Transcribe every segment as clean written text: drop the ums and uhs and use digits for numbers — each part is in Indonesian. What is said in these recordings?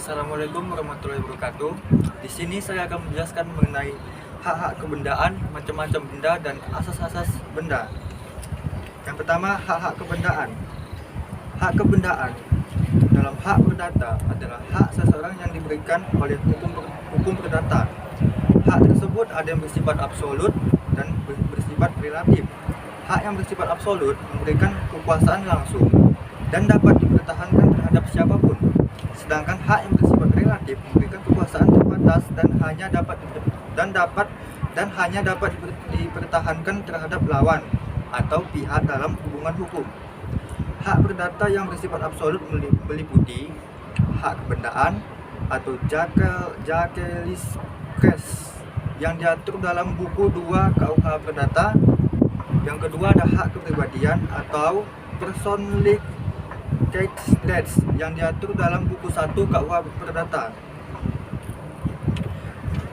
Assalamualaikum warahmatullahi wabarakatuh. Di sini saya akan menjelaskan mengenai hak-hak kebendaan, macam-macam benda dan asas-asas benda. Yang pertama, hak-hak kebendaan. Hak kebendaan dalam hak perdata adalah hak seseorang yang diberikan oleh hukum perdata. Hak tersebut ada yang bersifat absolut dan bersifat relatif. Hak yang bersifat absolut memberikan kekuasaan langsung dan dapat dipertahankan terhadap siapapun. Sedangkan hak yang bersifat relatif memberikan kekuasaan terbatas dan hanya dapat dipertahankan terhadap lawan atau pihak dalam hubungan hukum. Hak perdata yang bersifat absolut meliputi hak kebendaan atau Jacques yang diatur dalam buku 2 KUH Perdata. Yang kedua ada hak kepribadian atau personal rights yang diatur dalam buku 1 KUH Perdata.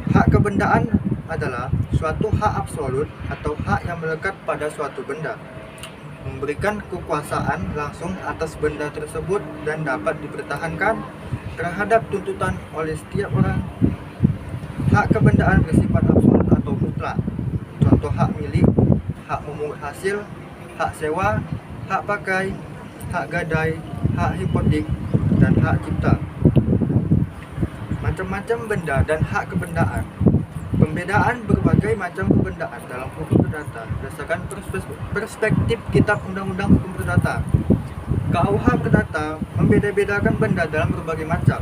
Hak kebendaan adalah suatu hak absolut atau hak yang melekat pada suatu benda, memberikan kekuasaan langsung atas benda tersebut dan dapat dipertahankan terhadap tuntutan oleh setiap orang. Hak kebendaan bersifat absolut atau mutlak. Contoh hak milik, hak memungut hasil, hak sewa, hak pakai, hak gadai, hak hipotek, dan hak cipta. Macam-macam benda dan hak kebendaan. Pembedaan berbagai macam kebendaan dalam hukum perdata berdasarkan perspektif Kitab Undang-Undang Hukum Perdata. KUH Perdata membeda-bedakan benda dalam berbagai macam,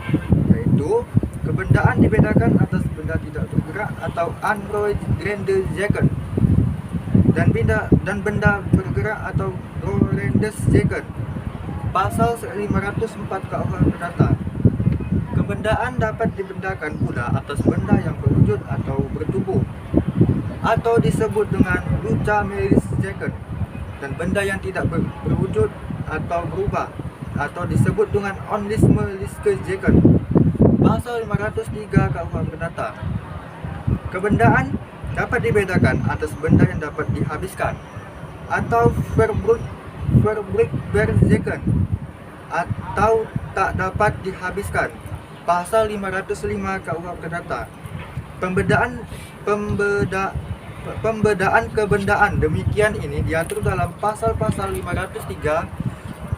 yaitu kebendaan dibedakan atas benda tidak bergerak atau unroerende dan benda bergerak atau roerende zaken. Pasal 504 KUH Perdata. Kebendaan dapat dibedakan pula atas benda yang berwujud atau bertubuh, atau disebut dengan luca melis zaken, dan benda yang tidak berwujud atau berubah, atau disebut dengan onlisme liske zaken. Pasal 503 KUH Perdata. Kebendaan dapat dibedakan atas benda yang dapat dihabiskan atau verbrugberzaken, atau tak dapat dihabiskan. Pasal 505 KUH Perdata. Pembedaan kebendaan demikian ini diatur dalam pasal-pasal 503,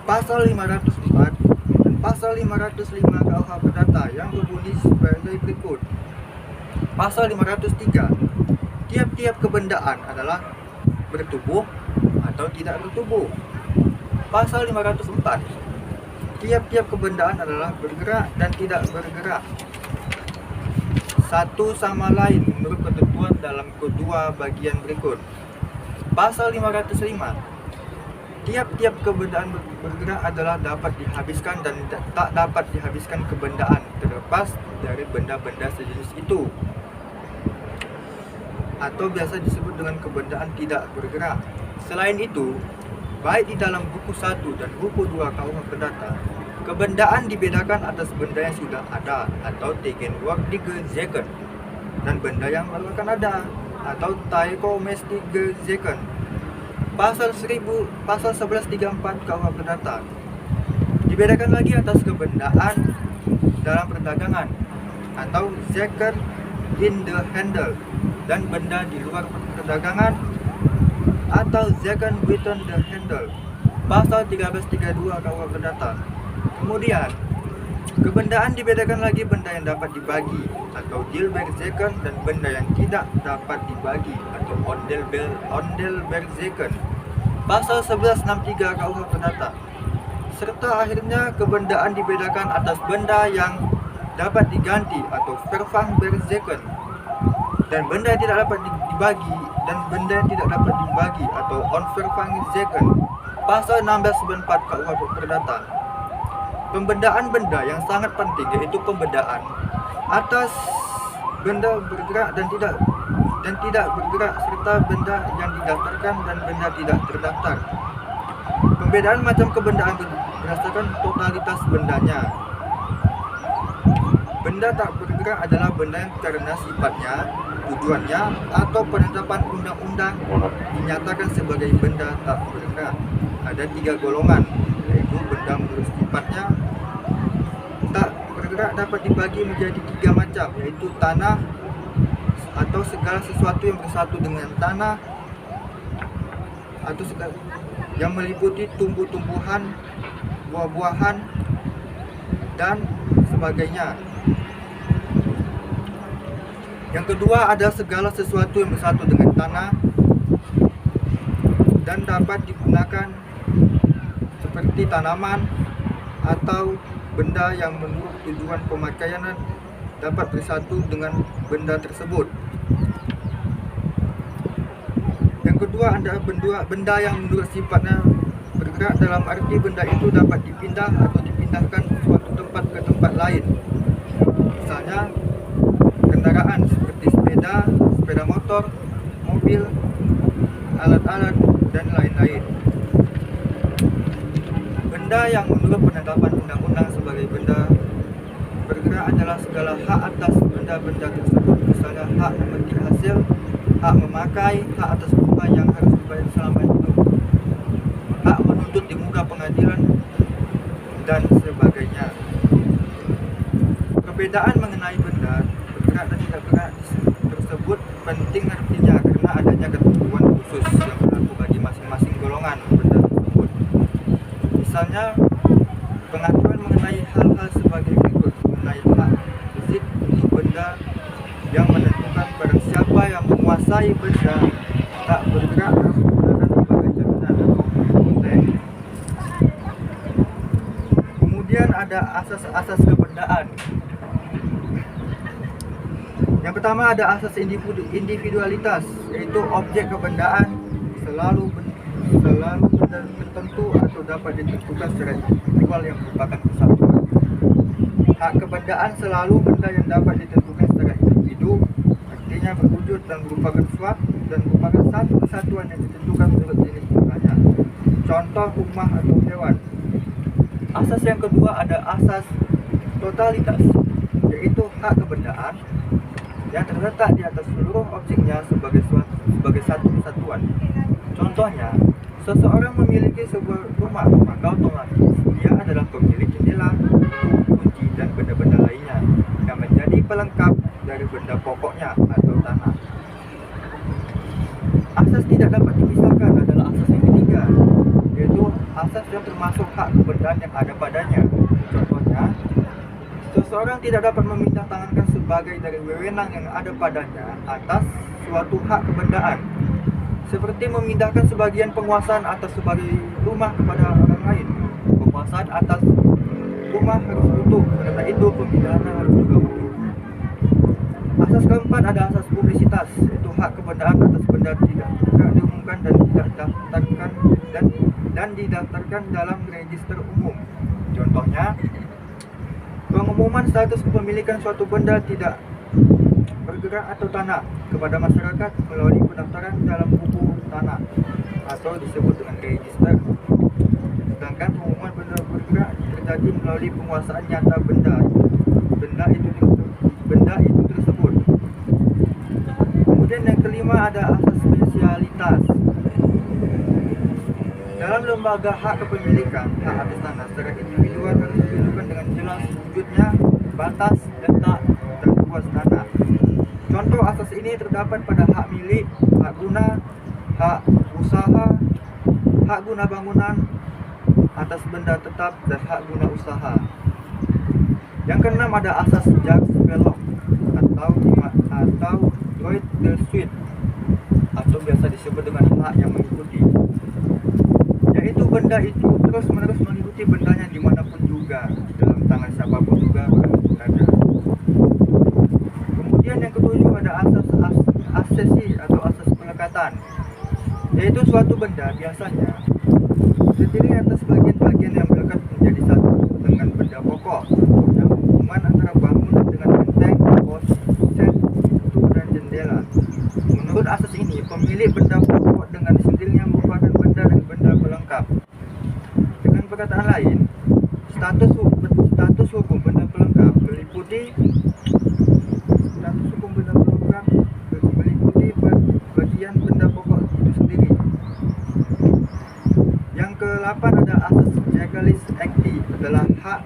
pasal 504, dan pasal 505 KUH Perdata yang berbunyi sebagai berikut. Pasal 503. Tiap-tiap kebendaan adalah bertubuh atau tidak bertubuh. Pasal 504. Tiap-tiap kebendaan adalah bergerak dan tidak bergerak satu sama lain menurut ketentuan dalam kedua bagian berikut. Pasal 505. Tiap-tiap kebendaan bergerak adalah dapat dihabiskan dan tak dapat dihabiskan kebendaan terlepas dari benda-benda sejenis itu, atau biasa disebut dengan kebendaan tidak bergerak. Selain itu, baik di dalam buku 1 dan buku 2 KUH Perdata, kebendaan dibedakan atas benda yang sudah ada atau tegenwoordige dan benda yang baru akan ada atau toekomstige zaken. Pasal 1134 KUH Perdata. Dibedakan lagi atas kebendaan dalam perdagangan atau zaken in the handle, dan benda di luar perdagangan atau zaken within the handle. Pasal 1332 KUH Perdata. Kemudian, kebendaan dibedakan lagi benda yang dapat dibagi atau deelberzaken dan benda yang tidak dapat dibagi atau ondeelberzaken. Pasal 1163 KUH Perdata. Serta akhirnya kebendaan dibedakan atas benda yang dapat diganti atau vervangberzaken, dan benda yang tidak dapat dibagi dan benda yang tidak dapat dibagi atau onvervangzaken. Pasal 1694 KUH Perdata. Pembedaan benda yang sangat penting yaitu pembedaan atas benda bergerak dan tidak bergerak, serta benda yang didaftarkan dan benda tidak terdaftar. Pembedaan macam kebendaan berdasarkan totalitas bendanya. Benda tak bergerak adalah benda yang karena sifatnya, tujuannya, atau penetapan undang-undang dinyatakan sebagai benda tak bergerak. Ada 3 golongan, yaitu benda menurut sifatnya tak bergerak bergerak dapat dibagi menjadi 3 macam, yaitu tanah atau segala sesuatu yang bersatu dengan tanah, atau segala yang meliputi tumbuh-tumbuhan, buah-buahan, dan sebagainya. Yang kedua ada segala sesuatu yang bersatu dengan tanah dan dapat digunakan seperti tanaman atau benda yang menurut tujuan pemakaian dapat bersatu dengan benda tersebut. Yang kedua ada benda yang menurut sifatnya bergerak, dalam arti benda itu dapat dipindah atau dipindahkan suatu tempat ke tempat lain. Misalnya kendaraan seperti sepeda motor, mobil, alat-alat, dan lain-lain. Benda yang menurut penetapan undang-undang sebagai benda bergerak adalah segala hak atas benda-benda tersebut, misalnya hak memetik hasil, hak memakai, hak atas bunga yang harus dibayar selama hidup, hak menuntut di muka pengadilan, dan sebagainya. Perbedaan mengenai benda bergerak dan tidak bergerak tersebut penting artinya karena adanya ketentuan khusus yang berlaku bagi masing-masing golongan benda tersebut. Misalnya pengaturan mengenai hal-hal sebagai berikut: mengenai hak fizik untuk benda yang menentukan barang siapa yang menguasai benda tak bergerak harus menggunakan sebagai jaminan atau konteks. Kemudian ada asas-asas kebendaan. Yang pertama ada asas individualitas, yaitu objek kebendaan selalu benda tertentu atau dapat ditentukan secara individual yang merupakan kesatuan. Hak kebendaan selalu benda yang dapat ditentukan secara individu, artinya berwujud dan merupakan suatu dan merupakan satu kesatuan yang ditentukan menurut jenis bendanya. Contoh rumah atau hewan. Asas yang kedua ada asas totalitas, yaitu hak kebendaan yang terletak di atas seluruh objeknya sebagai satu kesatuan. Contohnya, seseorang memiliki sebuah rumah, maka otomatis dia adalah pemilik jendela, kunci, dan benda-benda lainnya yang menjadi pelengkap dari benda pokoknya atau tanah. Asas tidak dapat dipisahkan adalah asas yang ketiga, yaitu asas yang termasuk hak kebendaan yang ada padanya. Contohnya, seseorang tidak dapat meminta tangankan sebagai dari wewenang yang ada padanya atas suatu hak kebendaan, seperti memindahkan sebagian penguasaan atas sebagai rumah kepada orang lain. Penguasaan atas rumah harus utuh, karena itu pemindahan harus juga utuh. Asas keempat ada asas publisitas, yaitu hak kebendaan atas benda tidak diumumkan dan tidak didaftarkan dan didaftarkan dalam register umum. Contohnya, pengumuman status kepemilikan suatu benda tidak bergerak atau tanah kepada masyarakat melalui pendaftaran dalam buku tanah atau disebut dengan register. Sedangkan pengumuman benda bergerak terjadi melalui penguasaan nyata benda itu tersebut. Kemudian yang kelima ada asas spesialitas. Dalam lembaga hak kepemilikan, hak atas tanah secara individual harus ditunjukkan dengan jelas wujudnya, batas, letak, dan luas tanah. Contoh asas ini terdapat pada hak milik, hak guna, hak usaha, hak guna bangunan atas benda tetap, dan hak guna usaha. Yang keenam ada asas Jacques-Bellot atau droit de suite, atau biasa disebut dengan hak yang mengikuti, yaitu benda itu terus-menerus mengikuti bendanya dimanapun juga, dalam tangan siapapun juga berada. Kemudian yang ketujuh ada asas aksesi atau asas pelekatan, yaitu suatu benda biasanya terdiri atas bagian-bagian yang melekat menjadi satu dengan benda pokok. Yang hubungan antara bangunan dengan genteng, pos, set, pintu, dan jendela. Menurut asas ini, pemilik benda pokok dengan sendirinya merupakan benda dan benda pelengkap. Dengan perkataan lain, status hukum benda pelengkap meliputi bagian benda pokok itu sendiri. Yang ke-8 ada asas legalis acti, adalah hak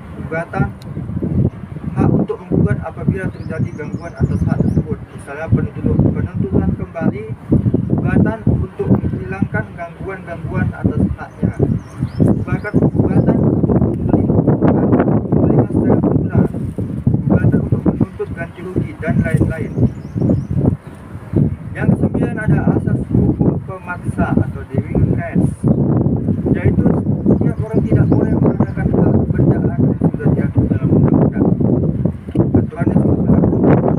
apabila terjadi gangguan atas hak tersebut, misalnya penentuan kembali gugatan untuk menghilangkan gangguan-gangguan atas haknya, gugatan untuk pemulihan secara berguna, gugatan untuk menuntut ganti rugi, dan lain-lain. Yang kesembilan ada asas hukum pemaksa atau Dewing Rights, yaitu setiap orang tidak boleh menggunakan hak kebendaan yang sudah diatur dalam undang-undang. Aturan yang sudah berlaku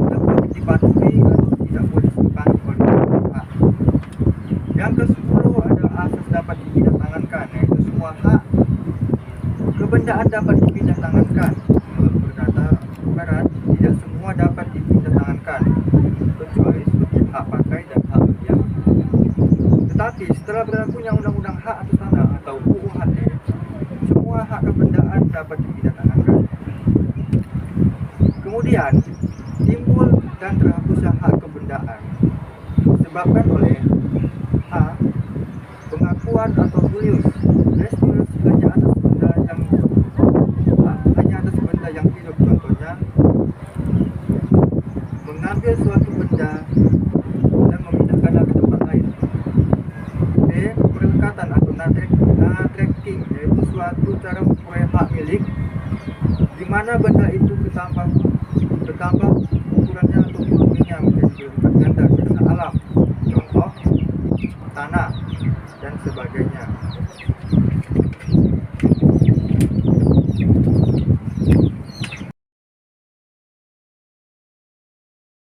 dapat dipatuhi atau tidak boleh disimpangi oleh pihak. Yang ke-10 ada asas dapat dipindah-tangankan, yaitu semua hak kebendaan dapat dipindah-tangankan. Menurut Perdata Barat, tidak semua dapat dipindah-tangankan, kecuali seperti hak pakai dan hak diam. Tetapi setelah berlakunya Undang-Undang Hak Atas Tanah atau UUHT, semua hak kebendaan dapat dipindah-tangankan. Kemudian timbul dan terhapusnya hak kebendaan disebabkan oleh a. pengakuan atau julius restitusi hanya atas benda yang hidup, contohnya mengambil suatu benda dan memindahkannya ke tempat lain. B. perlekatan atau natracking, yaitu suatu cara memperoleh hak milik di mana benda itu bertambah ukurannya atau volumenya menjadi berlipat ganda karena alam, contoh tanah dan sebagainya.